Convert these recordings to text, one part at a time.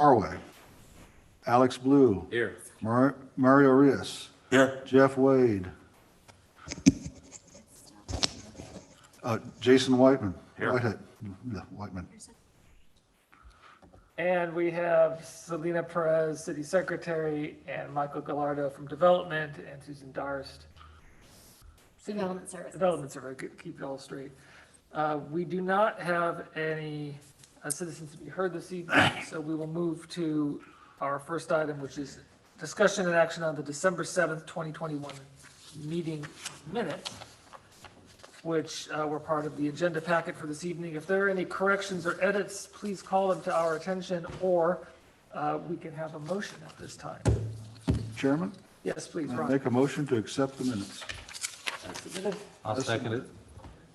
Arway. Alex Blue. Here. Mario Rios. Here. Jeff Wade. Jason Whiteman. Here. Whitehead. Yeah, Whiteman. And we have Selena Perez, City Secretary, and Michael Gallardo from Development, and Susan Darst. Development Services. Development Service, keep it all straight. We do not have any citizens to be heard this evening, so we will move to our first item, which is discussion and action on the December 7th, 2021 meeting minutes, which were part of the agenda packet for this evening. If there are any corrections or edits, please call them to our attention, or we can have a motion at this time. Chairman, Yes, please, I Ron. make a motion to accept the minutes. I'll second it.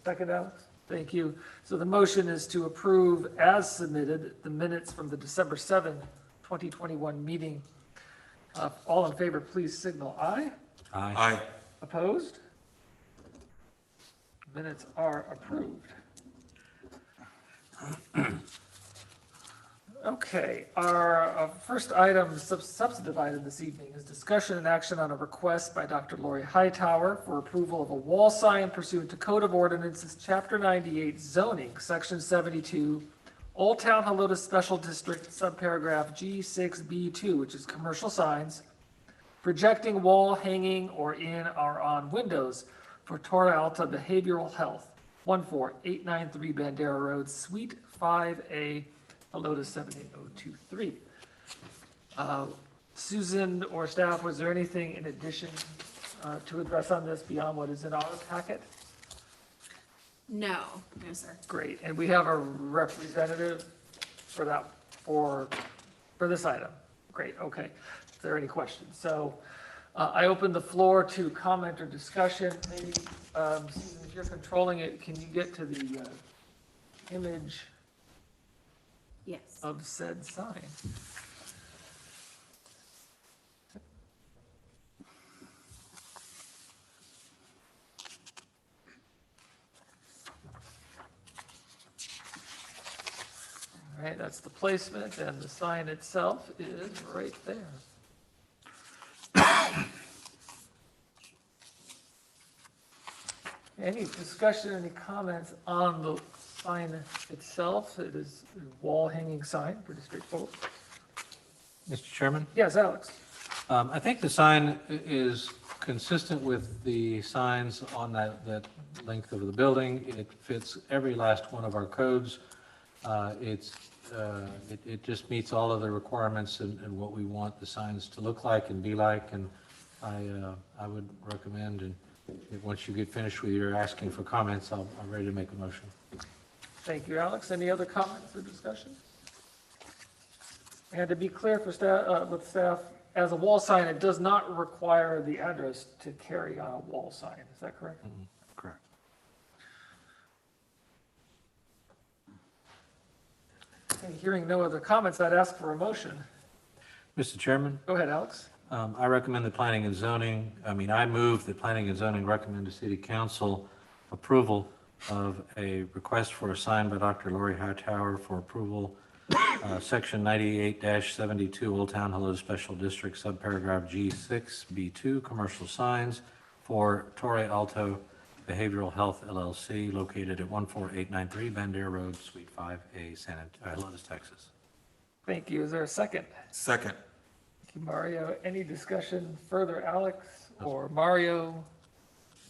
Second, Alex? Thank you. So the motion is to approve as submitted the minutes from the December 7th, 2021 meeting. All in favor, please signal aye. Aye. Opposed? Minutes are approved. Okay, our first item, substantive item this evening is discussion and action on a request by Dr. Lori Hightower for approval of a wall sign pursuant to Code of Ordinances, Chapter 98, zoning, Section 72, Old Town Helotes Special District, subparagraph G6B2, which is commercial signs, projecting wall, hanging, or in or on windows for Torre Alta Behavioral Health, 14893 Bandera Road, Suite 5A, Helotes 78023. Susan or staff, was there anything in addition to address on this beyond what is in our packet? No, sir. Great, and we have a representative for that, for this item. Great, okay. Is there any questions? So I open the floor to comment or discussion. Maybe, Susan, if you're controlling it, can you get to the image Yes. of said sign? All right, that's the placement, and the sign itself is right there. Any discussion, any comments on the sign itself? It is a wall hanging sign, pretty straightforward. Mr. Chairman, Yes, Alex? I think the sign is consistent with the signs on that length of the building. It fits every last one of our codes. It just meets all of the requirements and what we want the signs to look like and be like, and I would recommend, and once you get finished with your asking for comments, I'm ready to make a motion. Thank you, Alex. Any other comments or discussion? And to be clear for staff, with staff, as a wall sign, it does not require the address to carry on a wall sign. Is that correct? Correct. Okay, hearing no other comments, I'd ask for a motion. Mr. Chairman, Go ahead, Alex. I recommend the planning and zoning, I move that planning and zoning recommend to city council approval of a request for a sign by Dr. Lori Hightower for approval, section 98-72 Old Town Helotes Special District, subparagraph G6B2, commercial signs for Torre Alto Behavioral Health LLC, located at 14893 Bandera Road, Suite 5A, Helotes, Texas. Thank you. Is there a second? Second. Thank you, Mario. Any discussion further, Alex or Mario?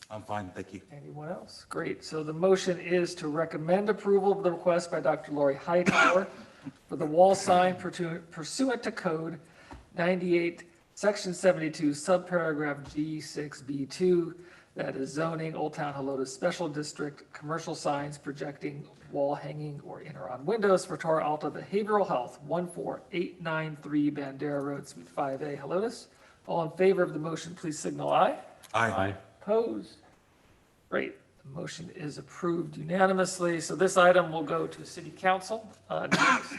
I'm fine, thank you. Anyone else? Great. So the motion is to recommend approval of the request by Dr. Lori Hightower for the wall sign pursuant to Code 98, Section 72, subparagraph G6B2, that is zoning, Old Town Helotes Special District, commercial signs projecting wall hanging or in or on windows for Torre Alta Behavioral Health, 14893 Bandera Road, Suite 5A, Helotes. All in favor of the motion, please signal aye. Aye. Opposed? Great. The motion is approved unanimously. So this item will go to City Council next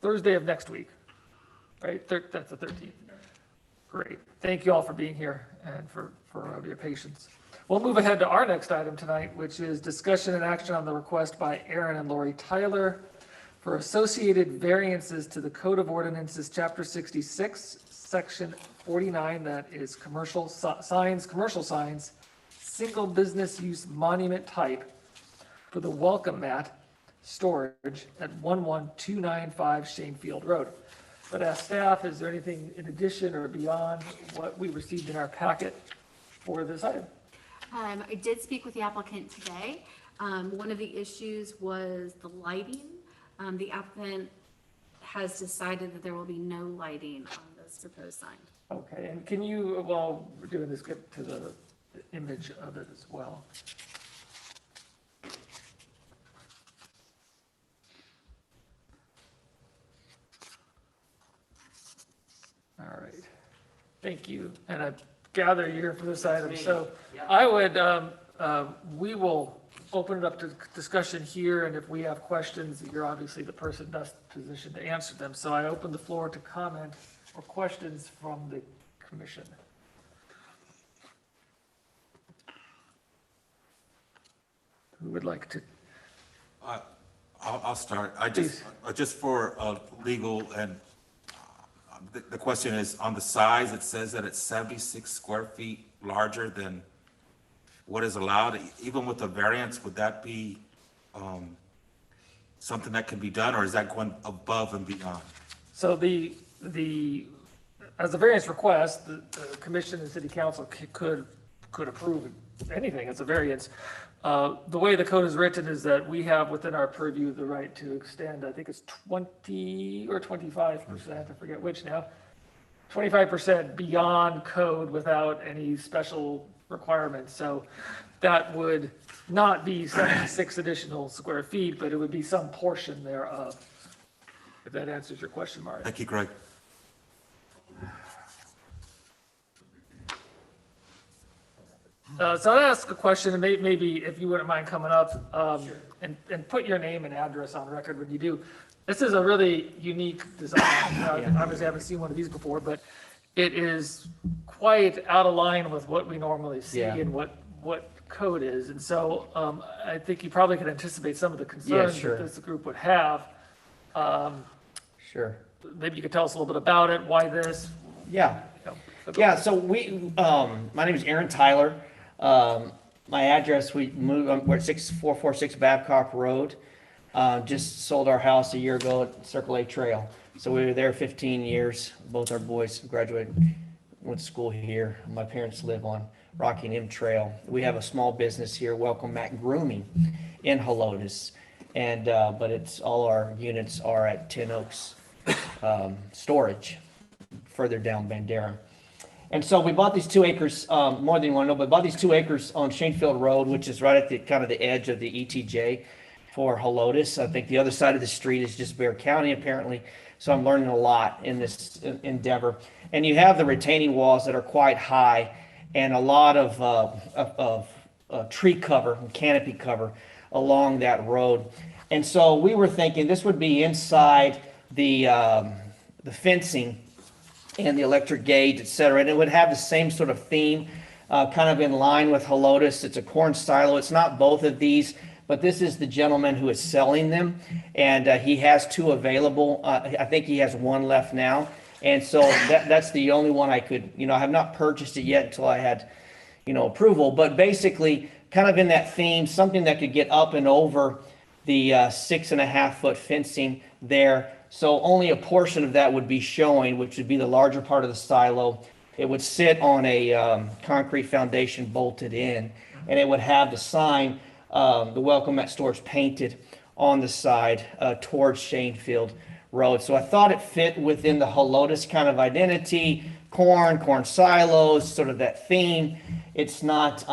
Thursday of next week, right? That's the 13th. Great. Thank you all for being here and for your patience. We'll move ahead to our next item tonight, which is discussion and action on the request by Aaron and Lori Tyler for associated variances to the Code of Ordinances, Chapter 66, Section 49, that is commercial signs, single business use monument type for the welcome mat storage at 11295 Shanefield Road. But ask staff, is there anything in addition or beyond what we received in our packet for this item? I did speak with the applicant today. One of the issues was the lighting. The applicant has decided that there will be no lighting on this proposed sign. Okay, and can you, while we're doing this, get to the image of it as well? All right, thank you. And I gather you're here for this item, so I would, we will open it up to discussion here, and if we have questions, you're obviously the person best positioned to answer them. So I open the floor to comment or questions from the commission. Who would like to? I'll start. Just for legal and the question is on the size, it says that it's 76 square feet larger than what is allowed. Even with the variance, would that be something that can be done, or is that going above and beyond? So as a variance request, the commission and city council could approve anything as a variance. The way the code is written is that we have within our purview the right to extend, I think it's 20 or 25%, I forget which now, 25% beyond code without any special requirements. So that would not be 76 additional square feet, but it would be some portion thereof. If that answers your question, Mario. Thank you, Greg. So I'll ask a question, and maybe if you wouldn't mind coming up, and put your name and address on record when you do. This is a really unique design. Obviously, I haven't seen one of these before, but it is quite out of line with what we normally see and what code is. And so I think you probably could anticipate some of the concerns sure. that this group would have. Sure. Maybe you could tell us a little bit about it, why this? Yeah. You know. Yeah. So my name is Aaron Tyler. My address, we're at 6446 Babcock Road. Just sold our house a year ago at Circle A Trail. So we were there 15 years. Both our boys graduated, went to school here. My parents live on Rocky M Trail. We have a small business here, Welcome Mat Grooming, in Helotes. And, but it's all our units are at Tin Oaks Storage, further down Bandera. And so we bought these 2 acres, more than you want to know, but bought these 2 acres on Shanefield Road, which is right at the kind of the edge of the ETJ for Helotes. I think the other side of the street is just Bexar County, apparently. So I'm learning a lot in this endeavor. And you have the retaining walls that are quite high and a lot of tree cover and canopy cover along that road. And so we were thinking this would be inside the fencing and the electric gauge, et cetera. And it would have the same sort of theme, kind of in line with Helotes. It's a corn silo. It's not both of these, but this is the gentleman who is selling them. And he has 2 available. I think he has 1 left now. And so that's the only one I could, I have not purchased it yet until I had, approval. But basically, kind of in that theme, something that could get up and over the 6.5-foot fencing there. So only a portion of that would be showing, which would be the larger part of the silo. It would sit on a concrete foundation bolted in, and it would have the sign, the Welcome Mat Storage, painted on the side towards Shanefield Road. So I thought it fit within the Helotes kind of identity, corn silos, sort of that theme. It's not,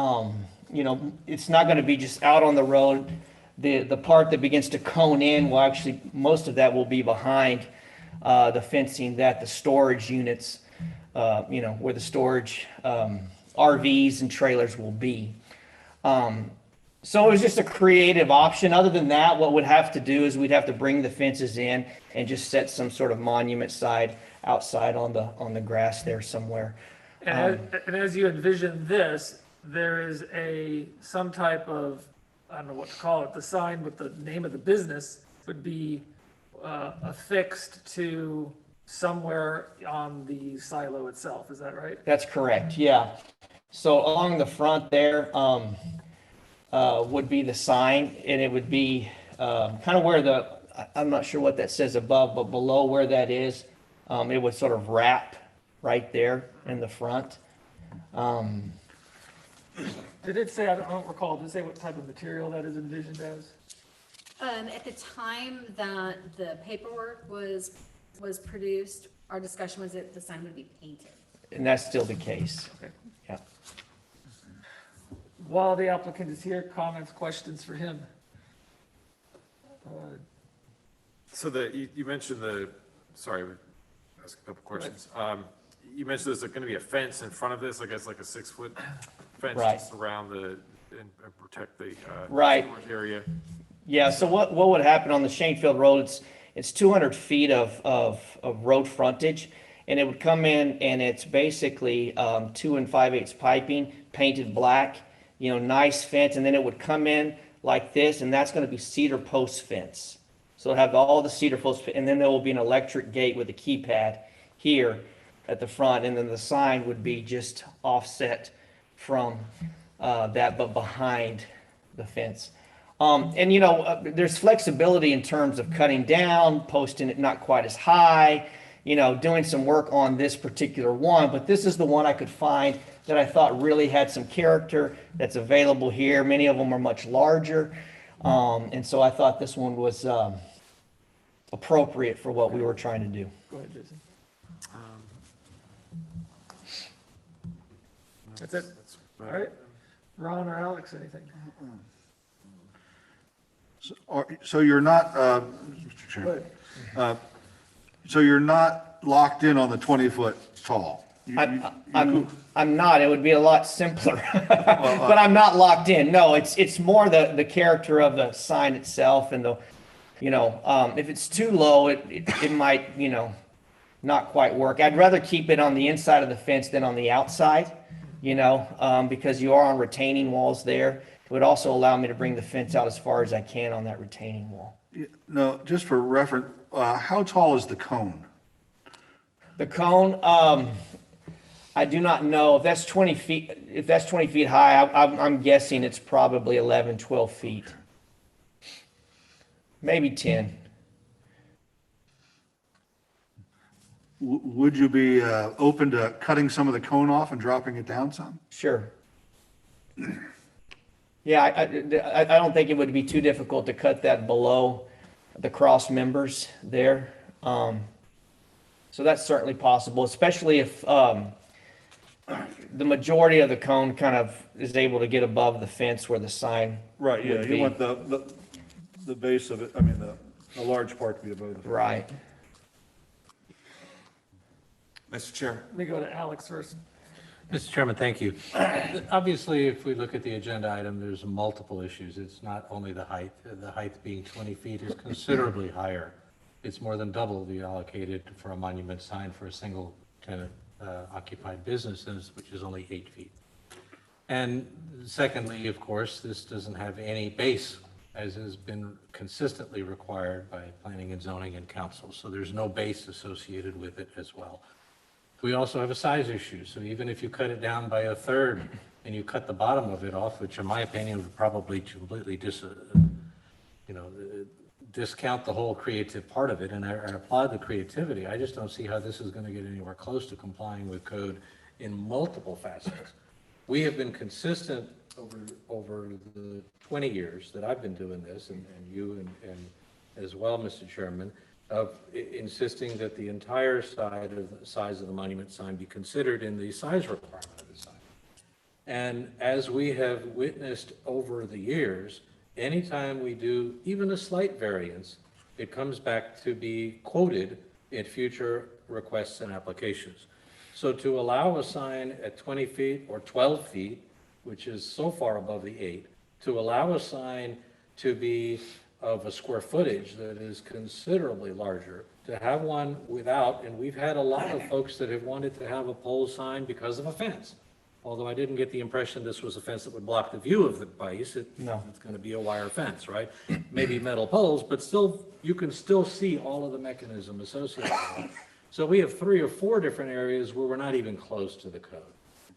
it's not going to be just out on the road. The part that begins to cone in will actually, most of that will be behind the fencing that the storage units, where the storage RVs and trailers will be. So it was just a creative option. Other than that, what we'd have to do is we'd have to bring the fences in and just set some sort of monument side outside on the grass there somewhere. And as you envision this, there is some type of, I don't know what to call it, the sign with the name of the business would be affixed to somewhere on the silo itself, is that right? That's correct, yeah. So along the front there, would be the sign, and it would be, kind of where I'm not sure what that says above, but below where that is, it would sort of wrap right there in the front. Did it say, I don't recall, did it say what type of material that is envisioned as? At the time that the paperwork was produced, our discussion was that the sign would be painted. And that's still the case, Okay. yeah. While the applicant is here, comments, questions for him? So you mentioned sorry, we'll ask a couple questions. You mentioned there's going to be a fence in front of this, I guess like a 6-foot fence Right. to surround and protect the Right. storage area. Yeah, so what would happen on the Shanefield Road, it's 200 feet of road frontage, and it would come in, and it's basically 2 5/8 piping, painted black, nice fence, and then it would come in like this, and that's gonna be cedar post fence. So it'll have all the cedar posts, and then there will be an electric gate with a keypad here at the front, and then the sign would be just offset from that, but behind the fence. There's flexibility in terms of cutting down, posting it not quite as high, doing some work on this particular one, but this is the one I could find that I thought really had some character that's available here. Many of them are much larger. And so I thought this one was appropriate for what we were trying to do. Go ahead, Jason. That's it? All right. Ron or Alex, anything? So you're not, Mr. Go Chairman, ahead. so you're not locked in on the 20-foot tall? I'm not, it would be a lot simpler, but I'm not locked in. No, it's more the character of the sign itself and if it's too low, it might, not quite work. I'd rather keep it on the inside of the fence than on the outside, because you are on retaining walls there. It would also allow me to bring the fence out as far as I can on that retaining wall. No, just for reference, how tall is the cone? The cone, I do not know if that's 20 feet. If that's 20 feet high, I'm guessing it's probably 11, 12 feet, maybe 10. Would you be open to cutting some of the cone off and dropping it down some? Sure. Yeah, I don't think it would be too difficult to cut that below the cross members there. So that's certainly possible, especially if the majority of the cone kind of is able to get above the fence where the sign Right, yeah, would you be. want the base of it, I mean, the large part to be above the fence. Right. Mr. Chair, Let me go to Alex first. Mr. Chairman, thank you. Obviously, if we look at the agenda item, there's multiple issues. It's not only the height. The height being 20 feet is considerably higher. It's more than double the allocated for a monument sign for a single tenant occupied businesses, which is only 8 feet. And secondly, of course, this doesn't have any base, as has been consistently required by planning and zoning and council. So there's no base associated with it as well. We also have a size issue. So even if you cut it down by a third and you cut the bottom of it off, which in my opinion would probably completely discount the whole creative part of it, and I applaud the creativity. I just don't see how this is going to get anywhere close to complying with code in multiple facets. We have been consistent over the 20 years that I've been doing this, and you and as well, Mr. Chairman, of insisting that the entire size of the monument sign be considered in the size requirement of the sign. And as we have witnessed over the years, anytime we do even a slight variance, it comes back to be quoted in future requests and applications. So to allow a sign at 20 feet or 12 feet, which is so far above the 8, to allow a sign to be of a square footage that is considerably larger, to have one without, and we've had a lot of folks that have wanted to have a pole sign because of a fence. although I didn't get the impression this was a fence that would block the view of the base. No. It's going to be a wire fence, right? Maybe metal poles, but still, you can still see all of the mechanism associated with it. So we have 3 or 4 different areas where we're not even close to the code.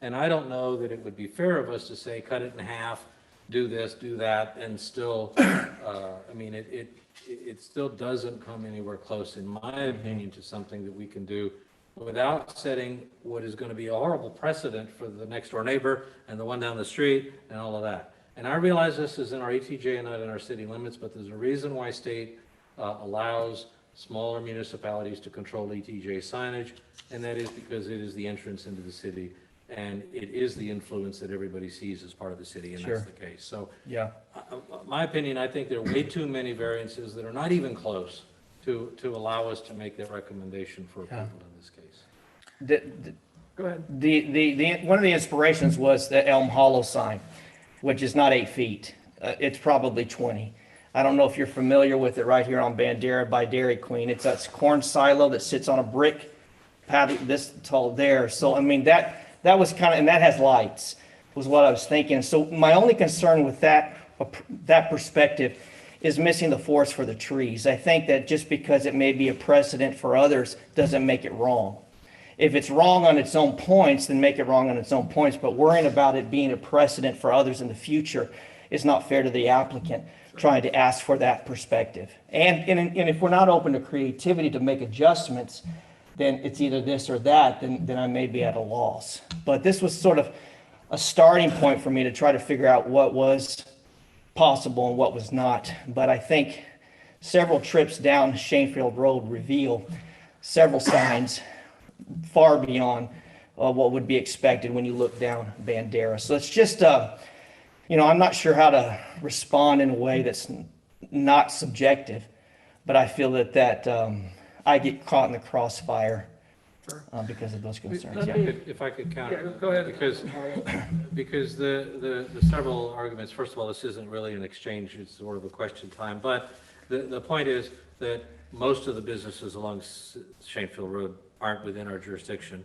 And I don't know that it would be fair of us to say, cut it in half, do this, do that, and still, I mean, it still doesn't come anywhere close, in my opinion, to something that we can do without setting what is going to be a horrible precedent for the next door neighbor and the one down the street and all of that. And I realize this is in our ETJ and not in our city limits, but there's a reason why state allows smaller municipalities to control ETJ signage, and that is because it is the entrance into the city, and it is the influence that everybody sees as part of the city, and Sure. that's the case. So, Yeah. my opinion, I think there are way too many variances that are not even close to allow us to make that recommendation for approval in this case. Go ahead. One of the inspirations was the Elm Hollow sign, which is not 8 feet. It's probably 20. I don't know if you're familiar with it right here on Bandera by Dairy Queen. It's that corn silo that sits on a brick pad this tall there. So, I mean, that was kind of, and that has lights, was what I was thinking. So my only concern with that perspective is missing the forest for the trees. I think that just because it may be a precedent for others doesn't make it wrong. If it's wrong on its own points, then make it wrong on its own points. But worrying about it being a precedent for others in the future is not fair to the applicant trying to ask for that perspective. And if we're not open to creativity to make adjustments, then it's either this or that, then I may be at a loss. But this was sort of a starting point for me to try to figure out what was possible and what was not. But I think several trips down Shanefield Road reveal several signs far beyond what would be expected when you look down Bandera. So it's just, I'm not sure how to respond in a way that's not subjective, but I feel that I get caught in the crossfire because of those concerns. Yeah. If I could counter. Yeah, go ahead. Because the several arguments, first of all, this isn't really an exchange, it's sort of a question time, but the point is that most of the businesses along Shanefield Road aren't within our jurisdiction.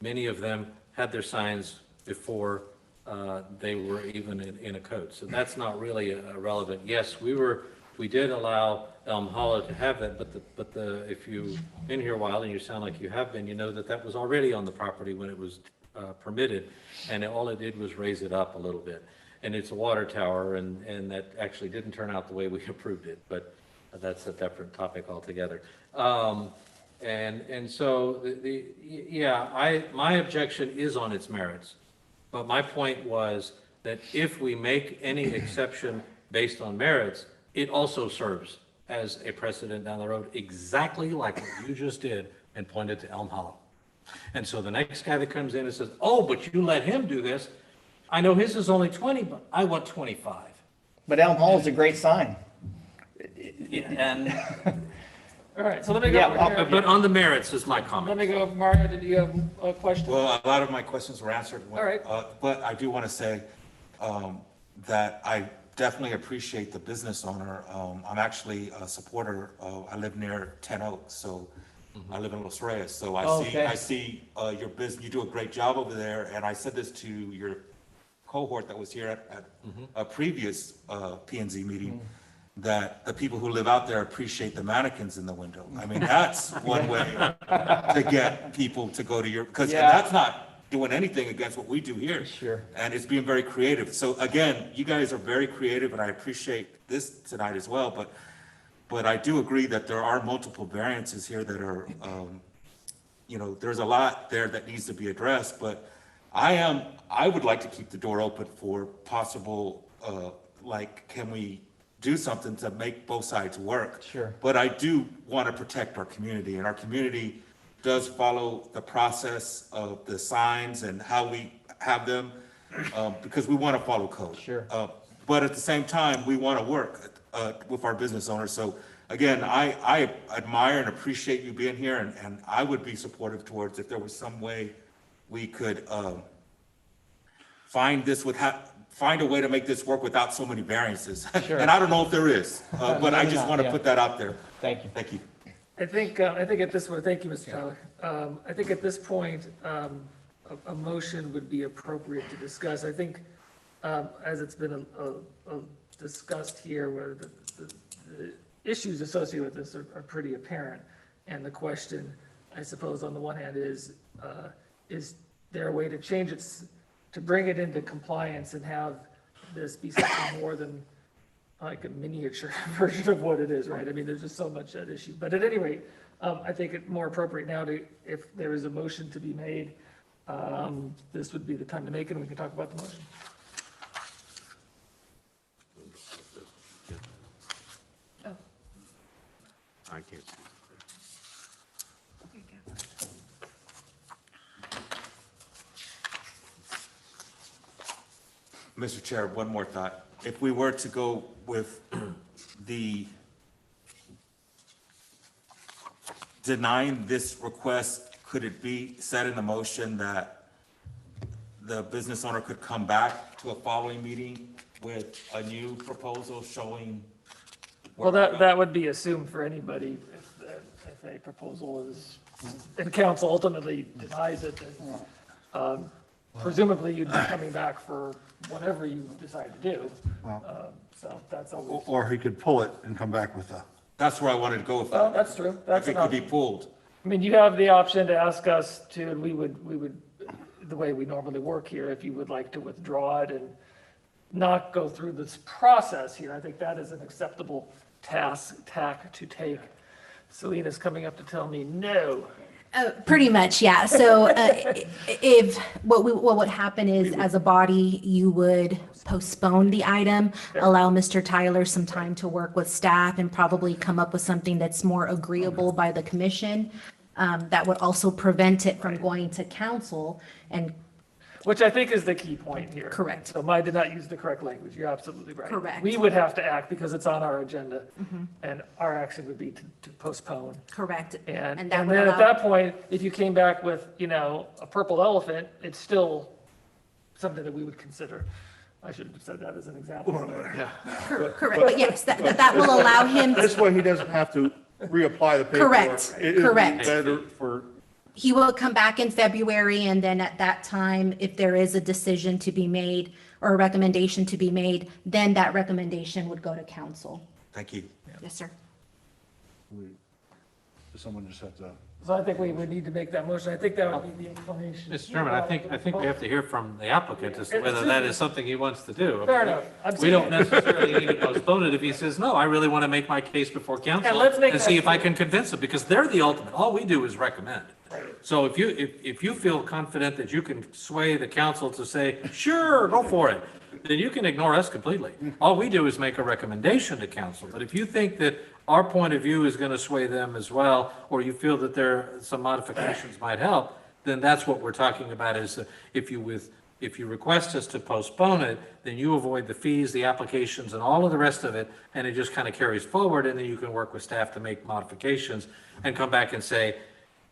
Many of them had their signs before they were even in a code, so that's not really relevant. Yes, we did allow Elm Hollow to have that, but if you've been here a while and you sound like you have been, you know that was already on the property when it was permitted, and all it did was raise it up a little bit. And it's a water tower, and that actually didn't turn out the way we approved it, but that's a different topic altogether. And so my objection is on its merits, but my point was that if we make any exception based on merits, it also serves as a precedent down the road, exactly like what you just did and pointed to Elm Hollow. And so the next guy that comes in and says, oh, but you let him do this, I know his is only 20, but I want 25. But Elm Hall is a great sign. And, All right, so let me go. but on the merits is my comment. Let me go, Mario, did you have a question? Well, a lot of my questions were answered. All right. But I do want to say that I definitely appreciate the business owner. I'm actually a supporter. I live near 10 Oaks, so I live in Los Reyes. So I see your business. You do a great job over there. And I said this to your cohort that was here at a previous P&Z meeting, that the people who live out there appreciate the mannequins in the window. I mean, that's one way to get people to go to your, because that's not doing anything against what we do here. Sure. And it's being very creative. So again, you guys are very creative, and I appreciate this tonight as well. But I do agree that there are multiple variances here that are, there's a lot there that needs to be addressed. But I would like to keep the door open for possible, can we do something to make both sides work? Sure. But I do want to protect our community, and our community does follow the process of the signs and how we have them, because we want to follow code. Sure. But at the same time, we want to work with our business owners. So again, I admire and appreciate you being here, and I would be supportive towards if there was some way we could find a way to make this work without so many variances. Sure. And I don't know if there is, but I Maybe just not, want to yeah. put that out there. Thank you. Thank you. I think at this point, thank you, Mr. Tyler. I think at this point, a motion would be appropriate to discuss. I think, as it's been discussed here, where the issues associated with this are pretty apparent. And the question, I suppose, on the one hand is there a way to change it, to bring it into compliance and have this be something more than like a miniature version of what it is, right? I mean, there's just so much at issue. But at any rate, I think it's more appropriate now to, if there is a motion to be made, this would be the time to make it, and we can talk about the motion. I can't see. Mr. Chair, one more thought. If we were to go with the denying this request, could it be said in the motion that the business owner could come back to a following meeting with a new proposal showing? Well, that would be assumed for anybody if a proposal is, and council ultimately denies it, then presumably you'd be coming back for whatever you decide to do. So that's always, Or he could pull it and come back with a, That's where I wanted to go with well, that. that's true. That's If it an could be option. pulled. I mean, you have the option to ask us to, and we would, the way we normally work here, if you would like to withdraw it and not go through this process here, I think that is an acceptable tack to take. Selena's coming up to tell me no. Pretty much, yeah. So if what would happen is, as a body, you would postpone the item, allow Mr. Tyler some time to work with staff and probably come up with something that's more agreeable by the commission. That would also prevent it from going to council and Which I think is the key point here. Correct. So I did not use the correct language. You're absolutely right. Correct. We would have to act because it's on our agenda, and our action would be to postpone. correct. And that would then at allow- that point, if you came back with, a purple elephant, it's still something that we would consider. I should have said that as an example. Correct, but yes, that will allow him, this way he doesn't have to reapply the paperwork. Correct, It would be correct. better for, he will come back in February, and then at that time, if there is a decision to be made or a recommendation to be made, then that recommendation would go to council. Thank you. Yes, sir. someone just have to. So I think we would need to make that motion. I think that would be the inclination. Mr. Chairman, I think we have to hear from the applicant as to whether that is something he wants to do. Fair enough. I'm We don't saying- necessarily need to postpone it if he says, no, I really want to make my case before council. And let's make And see that if I can convince them, because they're the ultimate. All we do is recommend. So if you feel confident that you can sway the council to say, sure, go for it, then you can ignore us completely. All we do is make a recommendation to council. But if you think that our point of view is going to sway them as well, or you feel that some modifications might help, then that's what we're talking about is if you request us to postpone it, then you avoid the fees, the applications, and all of the rest of it, and it just kind of carries forward, and then you can work with staff to make modifications and come back and say,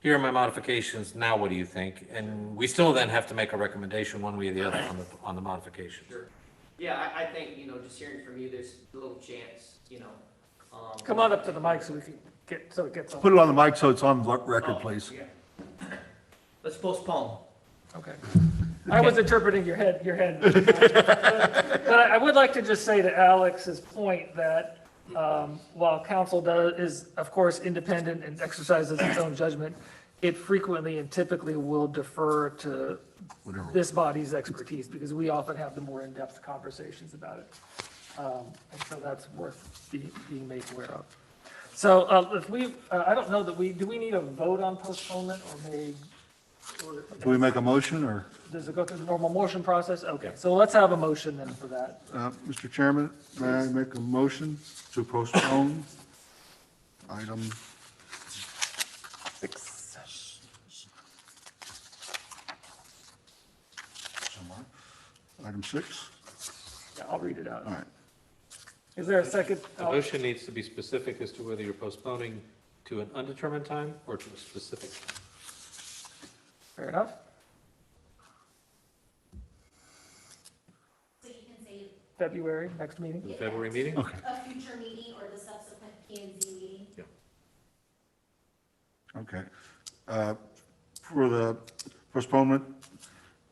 here are my modifications, now what do you think? And we still then have to make a recommendation one way or the other on the modifications. Sure. Yeah, I think, just hearing from you, there's a little chance, Come on up to the mic so we can so it gets on. Put it on the mic so it's on record, please. Yeah. Let's postpone. Okay. I was interpreting your head. But I would like to just say to Alex's point that while council is, of course, independent and exercises its own judgment, it frequently and typically will defer to this body's expertise because we often have the more in-depth conversations about it. And so that's worth being made aware of. So if I don't know that do we need a vote on postponement or Do we make a motion, or, does it go through the normal motion process? Okay, so let's have a motion then for that. Mr. Chairman, may I make a motion to postpone item 6? Item 6? Yeah, I'll read it out. All right. Is there a second? The motion needs to be specific as to whether you're postponing to an undetermined time or to a specific time. Fair enough. So you can say February, next meeting. The February meeting? a future meeting or the subsequent P&Z meeting. Okay. For the postponement,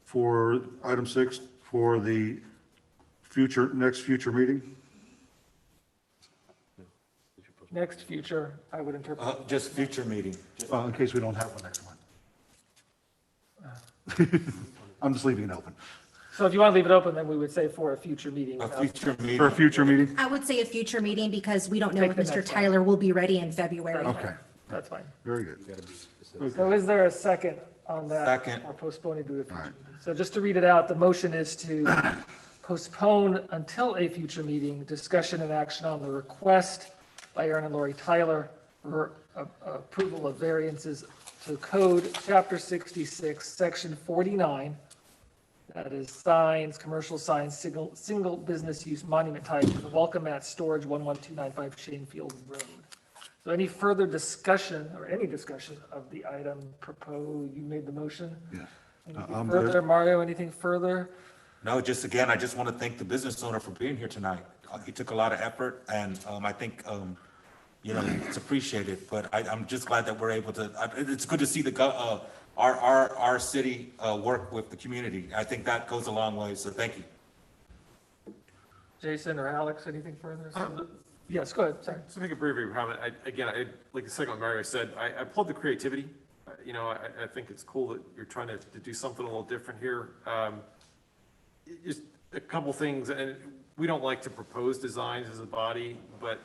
for item 6 for the next future meeting? Next future, I would interpret. Just future meeting. In case we don't have one next one. I'm just leaving it open. So if you want to leave it open, then we would say for a future meeting. A future For a meeting. future meeting? I would say a future meeting because we don't know Take if the Mr. next one. Tyler will be ready in February. Okay, That's fine. very good. So is there a second on that? Second. Or postponing to a future All right. meeting? So just to read it out, the motion is to postpone until a future meeting, discussion and action on the request by Aaron and Lori Tyler for approval of variances to code chapter 66, section 49. That is signs, commercial signs, single business use monument type for the Welcome Mat Storage 11295 Shanefield Road. So any further discussion or any discussion of the item proposed, you made the motion? Yeah. Anything I'm further, good. Mario, anything further? No, just again, I just want to thank the business owner for being here tonight. He took a lot of effort, and I think, it's appreciated, but I'm just glad that we're able to, it's good to see our city work with the community. I think that goes a long way, so thank you. Jason or Alex, anything further? Yes, go ahead, sorry. So make a brief comment. Like the second one Mario said, I applaud the creativity. I think it's cool that you're trying to do something a little different here. Just a couple things, and we don't like to propose designs as a body, but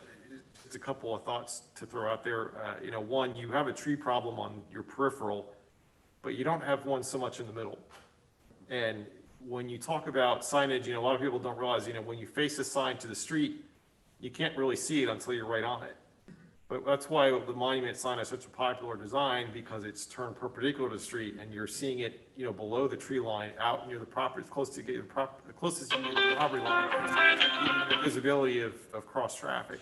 it's a couple of thoughts to throw out there. One, you have a tree problem on your peripheral, but you don't have one so much in the middle. And when you talk about signage, a lot of people don't realize, when you face a sign to the street, you can't really see it until you're right on it. But that's why the monument sign is such a popular design, because it's turned perpendicular to the street and you're seeing it, below the tree line, out near the property, as close to the closest you get to the property line, the visibility of cross traffic.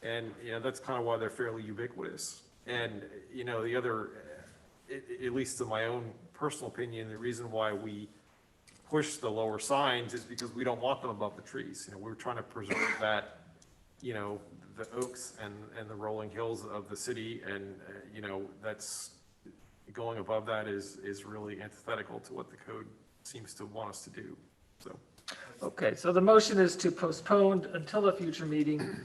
And, that's kind of why they're fairly ubiquitous. And, the other, at least in my own personal opinion, the reason why we push the lower signs is because we don't want them above the trees. We're trying to preserve that, the oaks and the rolling hills of the city, and, that's, going above that is really antithetical to what the code seems to want us to do, so. Okay, so the motion is to postpone until a future meeting,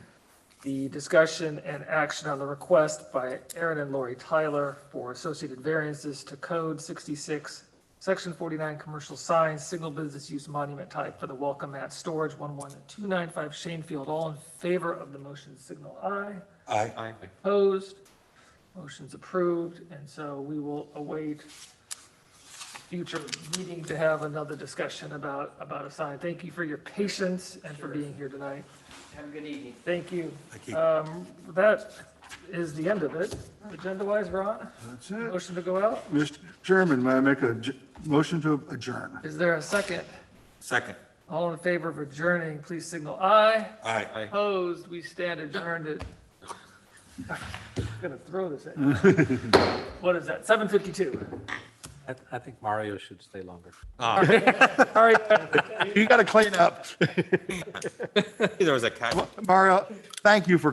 the discussion and action on the request by Aaron and Lori Tyler for associated variances to code 66, section 49, commercial signs, single business use monument type for the Welcome Mat Storage 11295 Shanefield. All in favor of the motion, signal aye. Aye. Opposed? Motion's approved, and so we will await future meeting to have another discussion about a sign. Thank you for your patience and for being here tonight. Have a good evening. Thank you. Thank you. That is the end of it. Agenda-wise, Ron, That's it. motion to go out? Mr. Chairman, may I make a motion to adjourn? Is there a second? Second. All in favor of adjourning, please signal aye. Aye. Opposed, we stand adjourned at, I'm gonna throw this at you. What is that, 7:52? I think Mario should stay longer. All right. You got to clean up. There was a cat. Mario, thank you for